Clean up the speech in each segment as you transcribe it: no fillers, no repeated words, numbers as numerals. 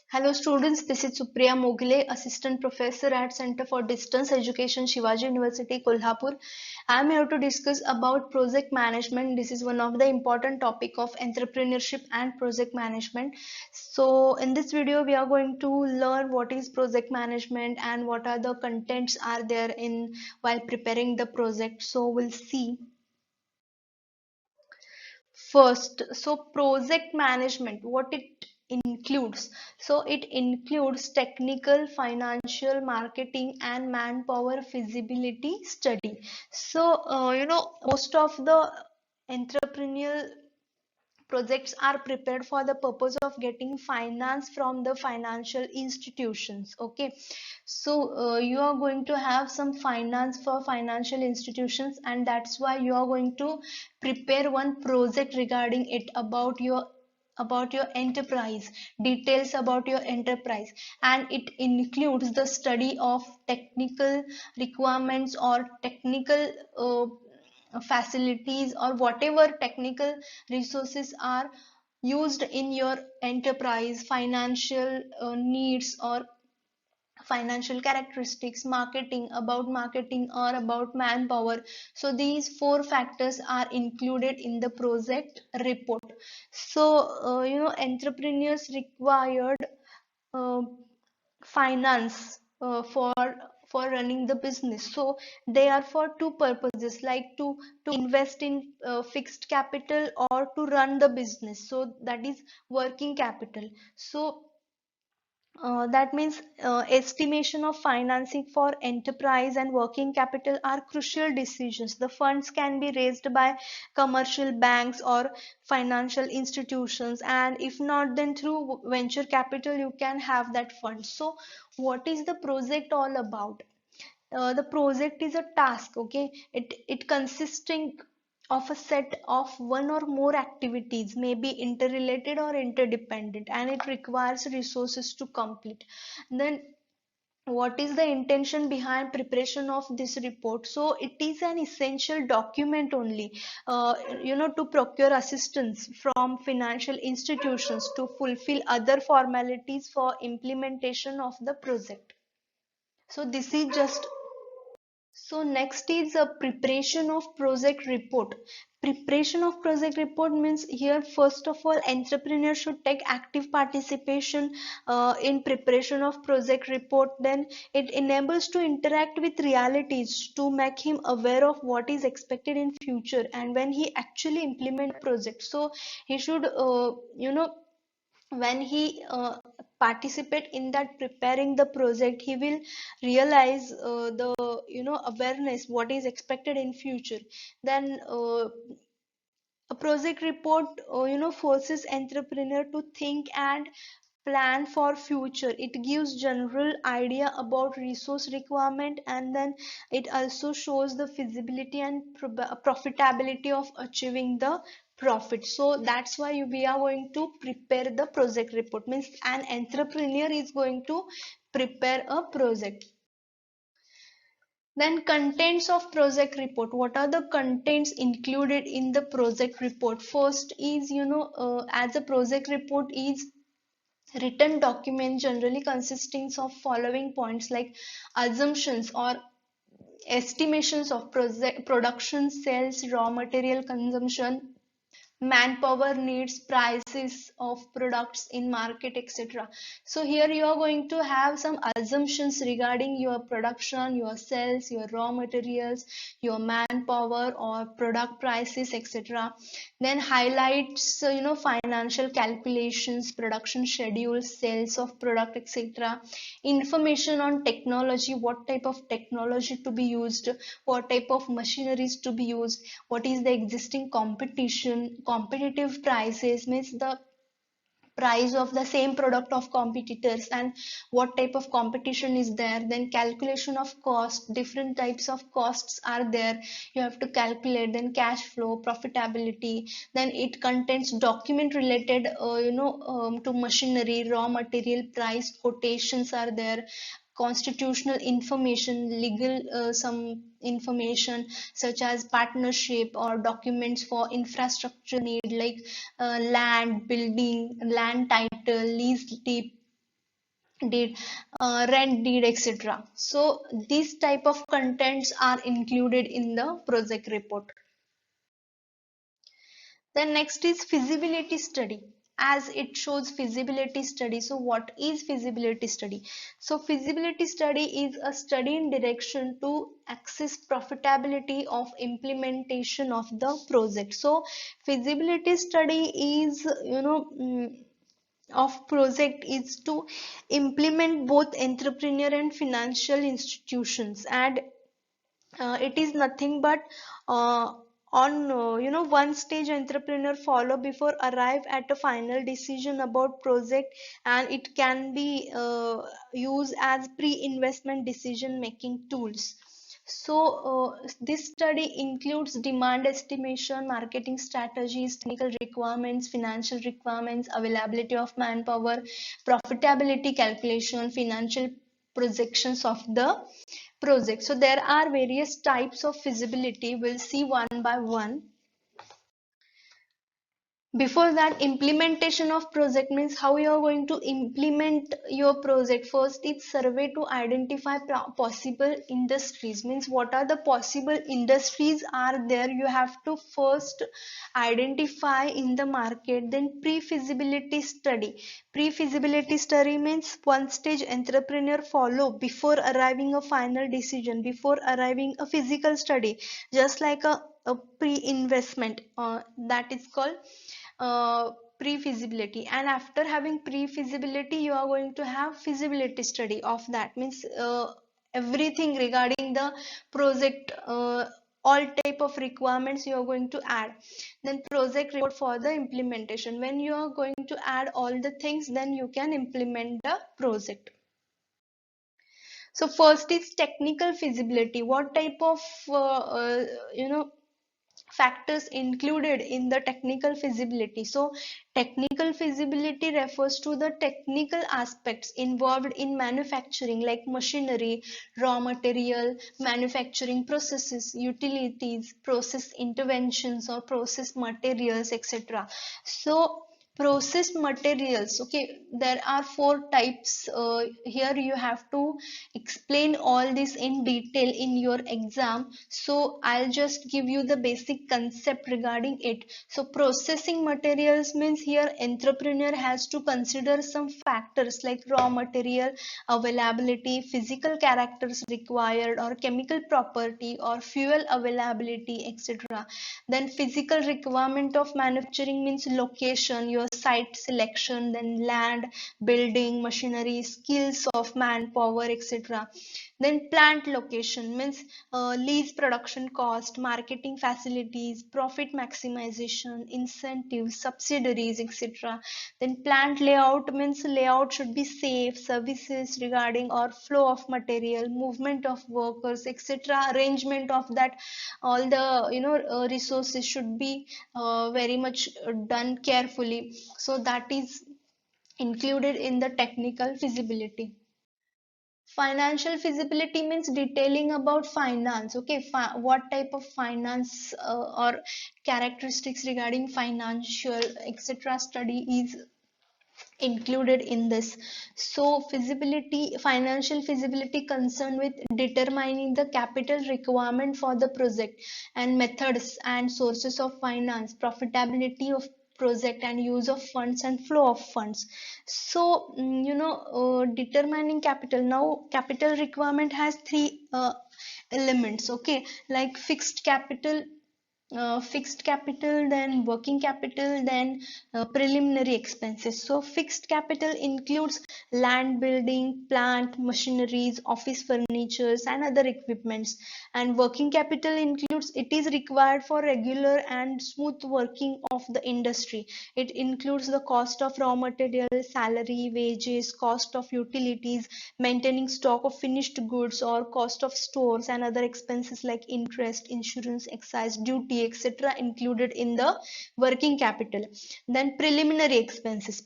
Hello students, this is Supriya Mogle, Assistant Professor at Center for Distance Education, Shivaji University, Kolhapur. I am here to discuss about project management. This is one of the important topic of entrepreneurship and project management. So in this video, we are going to learn what is project management and what are the contents are there in while preparing the project. So we'll see. First, so project management, what it includes? So it includes technical, financial, marketing, and manpower feasibility study. So, most of the entrepreneurial projects are prepared for the purpose of getting finance from the financial institutions. Okay, so you are going to have some finance for financial institutions, and that's why you are going to prepare one project regarding it about your enterprise, details about your enterprise, and it includes the study of technical requirements or technical facilities or whatever technical resources are used in your enterprise, financial needs or financial characteristics, marketing, about marketing or about manpower. So these four factors are included in the project report. So entrepreneurs required uh, finance for running the business. So they are for two purposes, like to invest in fixed capital or to run the business, so that is working capital. So that means estimation of financing for enterprise and working capital are crucial decisions. The funds can be raised by commercial banks or financial institutions, and if not, then through venture capital you can have that fund. So what is the project all about? The project is a task. Okay, it consisting of a set of one or more activities, may be interrelated or interdependent, and it requires resources to complete. Then what is the intention behind preparation of this report? So it is an essential document only, to procure assistance from financial institutions to fulfill other formalities for implementation of the project. So this is just. So next is a preparation of project report. Preparation of project report means, here first of all entrepreneur should take active participation in preparation of project report. Then it enables to interact with realities to make him aware of what is expected in future and when he actually implement project. So he should when he participate in that preparing the project, he will realize the awareness what is expected in future. Then a project report forces entrepreneur to think and plan for future. It gives general idea about resource requirement, and then it also shows the feasibility and profitability of achieving the profit. So that's why we are going to prepare the project report. Means an entrepreneur is going to prepare a project. Then contents of project report. What are the contents included in the project report? First is, as a project report is written document generally consisting of following points, like assumptions or estimations of project production, sales, raw material consumption, manpower needs, prices of products in market, etc. So here you are going to have some assumptions regarding your production, your sales, your raw materials, your manpower or product prices, etc. Then highlights financial calculations, production schedules, sales of product, etc. Information on technology, what type of technology to be used, what type of machineries to be used, what is the existing competition, competitive prices, means the price of the same product of competitors and what type of competition is there. Then calculation of cost, different types of costs are there, you have to calculate. Then cash flow, profitability. Then it contains document related to machinery, raw material price, quotations are there, constitutional information, legal some information such as partnership or documents for infrastructure need, like land, building, land title, lease deed, deed, rent deed, etc. So these type of contents are included in the project report. Then next is feasibility study. As it shows feasibility study. So what is feasibility study? So feasibility study is a study in direction to assess profitability of implementation of the project. So feasibility study is, of project is to implement both entrepreneur and financial institutions, and it is nothing but uh, on one stage entrepreneur follow before arrive at a final decision about project, and it can be used as pre-investment decision making tools. So this study includes demand estimation, marketing strategies, technical requirements, financial requirements, availability of manpower, profitability calculation, financial projections of the project. So there are various types of feasibility. We'll see one by one. Before that, implementation of project means how you are going to implement your project. First it's survey to identify possible industries, means what are the possible industries are there, you have to first identify in the market. Then pre-feasibility study. Pre-feasibility study means one stage entrepreneur follow before arriving a final decision, before arriving a physical study, just like a pre-investment, that is called pre-feasibility. And after having pre-feasibility you are going to have feasibility study of that, means everything regarding the project, all type of requirements you are going to add. Then project report for the implementation. When you are going to add all the things, then you can implement the project. So first is technical feasibility. What type of you know factors included in the technical feasibility? So technical feasibility refers to the technical aspects involved in manufacturing, like machinery, raw material, manufacturing processes, utilities, process interventions or process materials, etc. So processed materials, okay, there are four types. Here you have to explain all this in detail in your exam, so I'll just give you the basic concept regarding it. So processing materials means here entrepreneur has to consider some factors like raw material availability, physical characters required, or chemical property or fuel availability, etc. Then physical requirement of manufacturing means location, your site selection, then land, building, machinery, skills of manpower, etc. Then plant location means lease, production cost, marketing facilities, profit maximization, incentives, subsidiaries, etc. Then plant layout means layout should be safe, services regarding or flow of material, movement of workers, etc. Arrangement of that, all the resources should be very much done carefully. So that is included in the technical feasibility. Financial feasibility means detailing about finance. Okay, what type of finance or characteristics regarding financial, etc. study is included in this. So feasibility, financial feasibility concerned with determining the capital requirement for the project and methods and sources of finance, profitability of project and use of funds and flow of funds. So determining capital. Now capital requirement has three elements, okay, like fixed capital, then working capital, then preliminary expenses. So fixed capital includes land, building, plant, machineries, office furnitures and other equipments. And working capital includes, it is required for regular and smooth working of the industry. It includes the cost of raw material, salary, wages, cost of utilities, maintaining stock of finished goods or cost of stores, and other expenses like interest, insurance, excise duty, etc. included in the working capital. Then preliminary expenses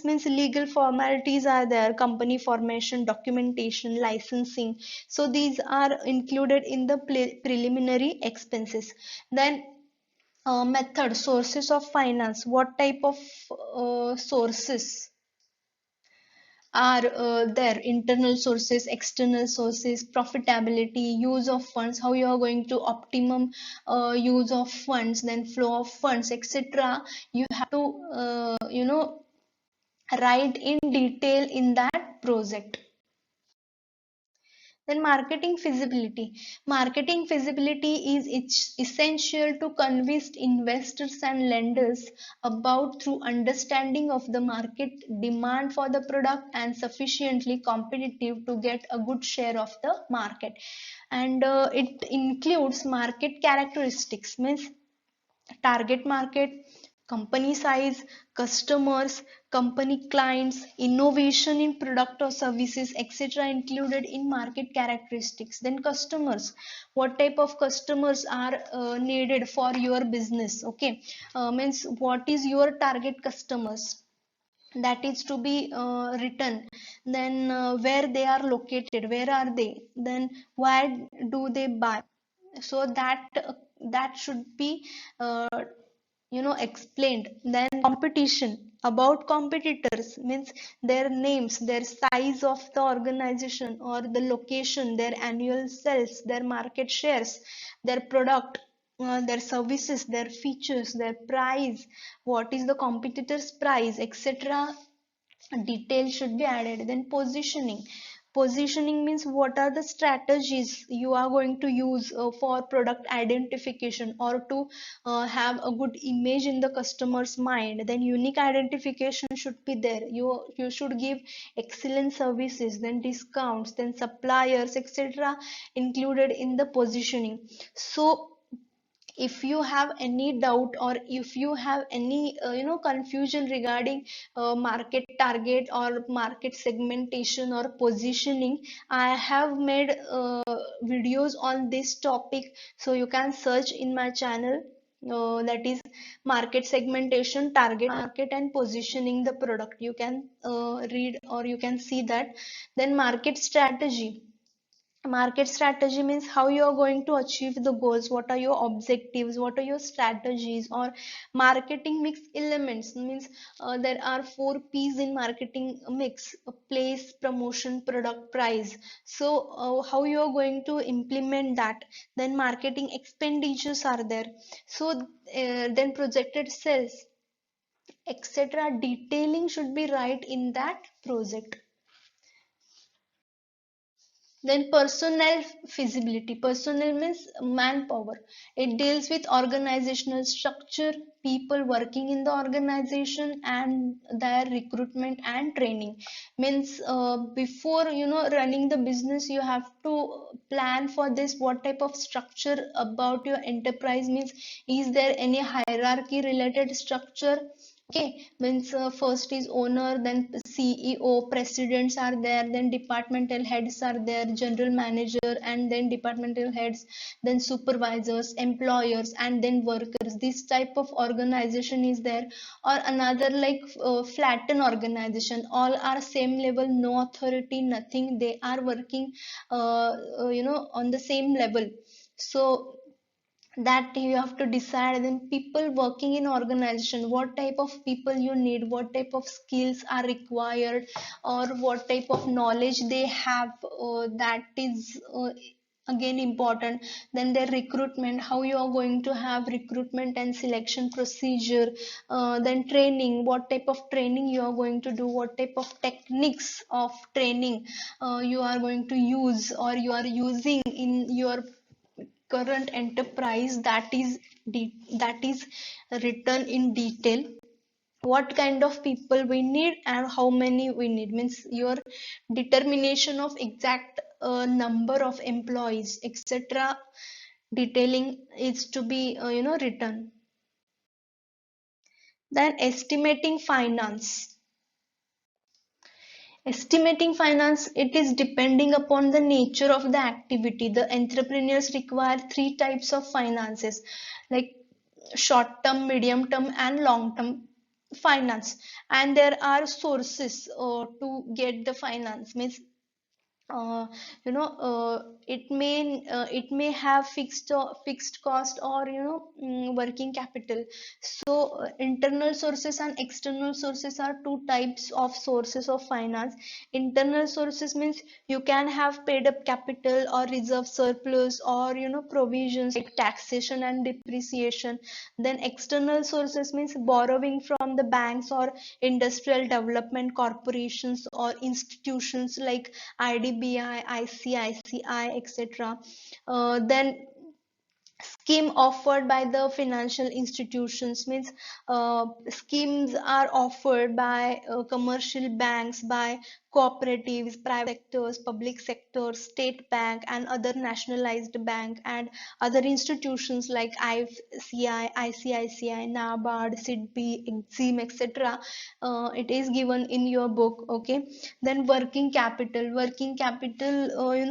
means legal formalities are there, company formation, documentation, licensing. So these are included in the preliminary expenses. Then method, sources of finance. What type of sources are there: internal sources, external sources, profitability, use of funds, how you are going to optimum use of funds, then flow of funds, etc. You have to write in detail in that project. Then marketing feasibility. Marketing feasibility is essential to convince investors and lenders about through understanding of the market demand for the product and sufficiently competitive to get a good share of the market. And it includes market characteristics, means target market, company size, customers, company clients, innovation in product or services, etc. included in market characteristics. Then customers, what type of customers are needed for your business? Okay, means what is your target customers, that is to be written. Then where they are located, where are they, then why do they buy, so that should be uh, explained. Then competition, about competitors, means their names, their size of the organization or the location, their annual sales, their market shares, their product, their services, their features, their price, what is the competitor's price, etc. Detail should be added. Then positioning. Positioning means what are the strategies you are going to use for product identification or to have a good image in the customer's mind. Then unique identification should be there. You should give excellent services, then discounts, then suppliers, etc. included in the positioning. So if you have any doubt or if you have any confusion regarding market target or market segmentation or positioning, I have made videos on this topic, so you can search in my channel, that is market segmentation, target market, and positioning the product. You can read or you can see that. Then market strategy. Market strategy means how you are going to achieve the goals, what are your objectives, what are your strategies. Or marketing mix elements means there are 4 P's in marketing mix: place, promotion, product, price. So how you are going to implement that. Then marketing expenditures are there. So then projected sales, etc. detailing should be right in that project. Then personnel feasibility. Personnel means manpower. It deals with organizational structure, people working in the organization, and their recruitment and training. Means before running the business, you have to plan for this. What type of structure about your enterprise, means is there any hierarchy related structure? Okay, means first is owner, then CEO, presidents are there, then departmental heads are there, general manager, and then departmental heads, then supervisors, employers, and then workers. This type of organization is there. Or another like flatten organization, all are same level, no authority, nothing. They are working, on the same level. So that you have to decide. Then people working in organization, what type of people you need, what type of skills are required, or what type of knowledge they have, that is again important. Then their recruitment, how you are going to have recruitment and selection procedure. Then training, what type of training you are going to do, what type of techniques of training you are going to use or you are using in your current enterprise. That is written in detail. What kind of people we need and how many we need, means your determination of exact number of employees, etc. detailing is to be written. Then estimating finance. Estimating finance, it is depending upon the nature of the activity. The entrepreneurs require 3 types of finances, like short term, medium term, and long term finance. And there are sources to get the finance, means uh, it may have fixed cost, or working capital. So internal sources and external sources are two types of sources of finance. Internal sources means you can have paid up capital or reserve surplus, or provisions like taxation and depreciation. Then external sources means borrowing from the banks or industrial development corporations or institutions like IDBI, ICICI, etc. Then scheme offered by the financial institutions means schemes are offered by commercial banks, by cooperatives, private sectors, public sectors, state bank, and other nationalized bank, and other institutions like IFCI, ICICI, NABARD, SIDBI, EXIM, etc. It is given in your book. Okay. Then working capital,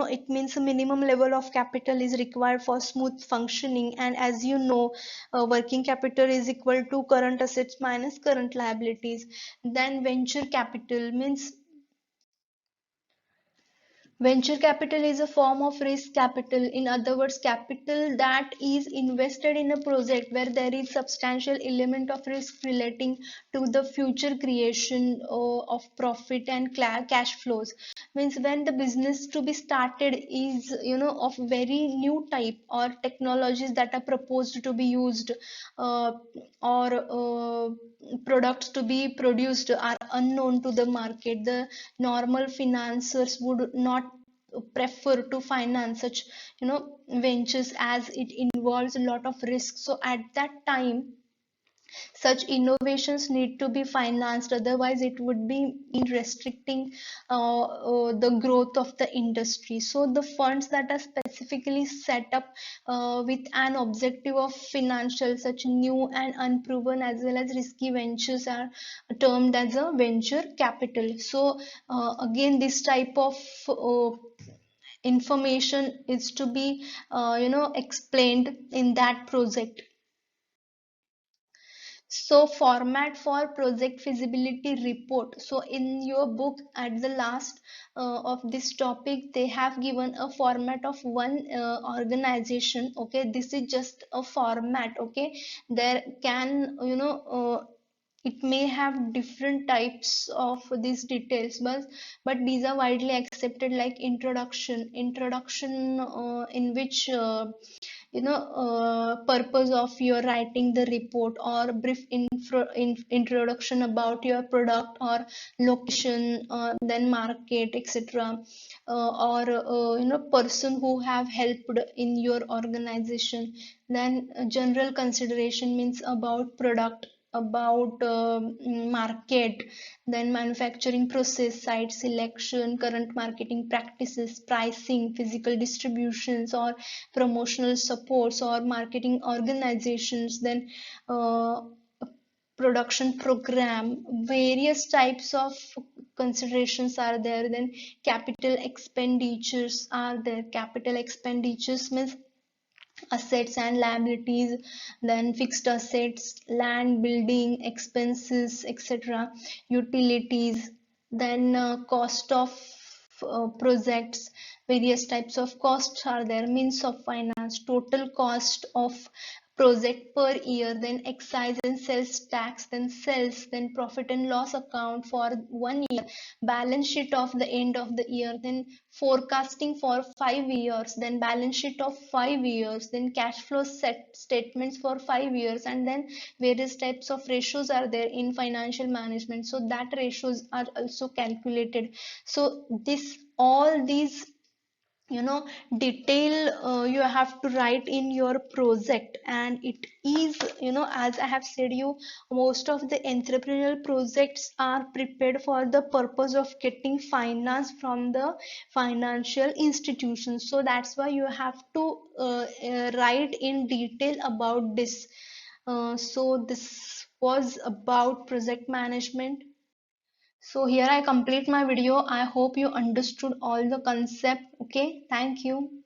it means a minimum level of capital is required for smooth functioning, and as you know, working capital is equal to current assets minus current liabilities. Then venture capital means venture capital is a form of risk capital. In other words, capital that is invested in a project where there is substantial element of risk relating to the future creation of profit and cash flows. Means when the business to be started is of very new type, or technologies that are proposed to be used, uh, or products to be produced are unknown to the market, the normal financiers would not prefer to finance such ventures, as it involves a lot of risk. So at that time, such innovations need to be financed, otherwise it would be in restricting the growth of the industry. So the funds that are specifically set up with an objective of financial such new and unproven as well as risky ventures are termed as a venture capital. So again, this type of information is to be explained in that project. So format for project feasibility report. So in your book at the last of this topic, they have given a format of one organization. Okay, this is just a format. Okay, there can it may have different types of these details, but these are widely accepted, like introduction in which purpose of your writing the report, or brief introduction about your product or location, then market, etc. Or person who have helped in your organization. Then general consideration means about product, about market, then manufacturing process, site selection, current marketing practices, pricing, physical distributions, or promotional supports, or marketing organizations. Then uh, production program, various types of considerations are there. Then capital expenditures are there. Capital expenditures means assets and liabilities, then fixed assets, land, building expenses, etc., utilities. Then cost of projects, various types of costs are there. Means of finance, total cost of project per year, then excise and sales tax, then sales, then profit and loss account for 1 year, balance sheet of the end of the year, then forecasting for 5 years, then balance sheet of 5 years, then cash flow statements for 5 years, and then various types of ratios are there in financial management, so that ratios are also calculated. So this all these detail you have to write in your project. And it is, as I have said you, most of the entrepreneurial projects are prepared for the purpose of getting finance from the financial institutions. So that's why you have to write in detail about this. So this was about project management. So here I complete my video. I hope you understood all the concept. Okay, thank you.